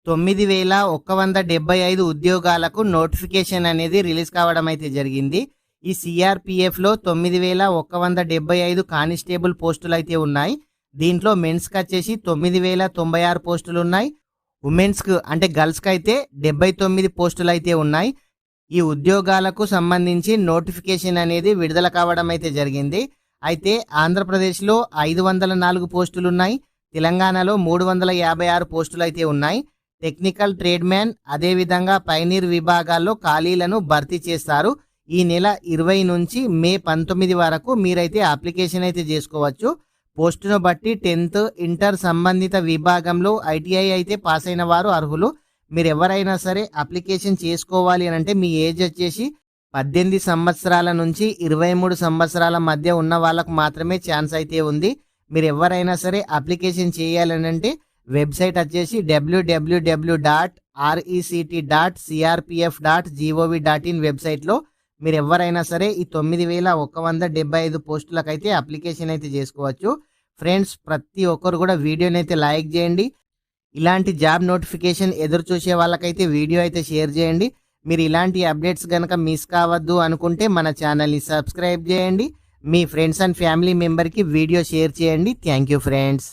9175 ఉద్యోగాలకు నోటిఫికేషన్ అనేది రిలీజ్ కావడం అయితే జరిగింది. ఈ సిఆర్పిఎఫ్లో 9175 కానిస్టేబుల్ పోస్టులు అయితే ఉన్నాయి. దీంట్లో మెన్స్కి వచ్చేసి 9096 పోస్టులు ఉన్నాయి. ఉమెన్స్కి అంటే గర్ల్స్కి అయితే 79 పోస్టులు అయితే ఉన్నాయి. ఈ ఉద్యోగాలకు సంబంధించి నోటిఫికేషన్ అనేది విడుదల కావడం అయితే జరిగింది. అయితే ఆంధ్రప్రదేశ్లో 504 పోస్టులు ఉన్నాయి. తెలంగాణలో 356 పోస్టులు అయితే ఉన్నాయి. టెక్నికల్ ట్రేడ్ మ్యాన్ అదేవిధంగా పైనీర్ విభాగాల్లో ఖాళీలను భర్తీ చేస్తారు. ఈ నెల 20 నుంచి మే 19 వరకు మీరైతే అప్లికేషన్ అయితే చేసుకోవచ్చు. పోస్టును బట్టి 10th ఇంటర్ సంబంధిత విభాగంలో ఐటీఐ అయితే పాస్ అయిన వారు అర్హులు. మీరు ఎవరైనా సరే అప్లికేషన్ చేసుకోవాలి అని అంటే మీ ఏజ్ వచ్చేసి 18 సంవత్సరాల నుంచి 23 సంవత్సరాల మధ్య ఉన్న వాళ్ళకు మాత్రమే ఛాన్స్ అయితే ఉంది. మీరు ఎవరైనా సరే అప్లికేషన్ చేయాలని అంటే వెబ్సైట్ వచ్చేసి www.rect.crpf.gov.in వెబ్సైట్లో మీరు ఎవరైనా సరే ఈ 9175 పోస్టులకైతే అప్లికేషన్ అయితే చేసుకోవచ్చు. ఫ్రెండ్స్, ప్రతి ఒక్కరు కూడా వీడియోని అయితే లైక్ చేయండి. ఇలాంటి జాబ్ నోటిఫికేషన్ ఎదురు చూసే వాళ్ళకైతే వీడియో అయితే షేర్ చేయండి. మీరు ఇలాంటి అప్డేట్స్ కనుక మిస్ కావద్దు అనుకుంటే మన ఛానల్ని సబ్స్క్రైబ్ చేయండి. మీ ఫ్రెండ్స్ అండ్ ఫ్యామిలీ మెంబర్కి వీడియో షేర్ చేయండి. Thank you friends.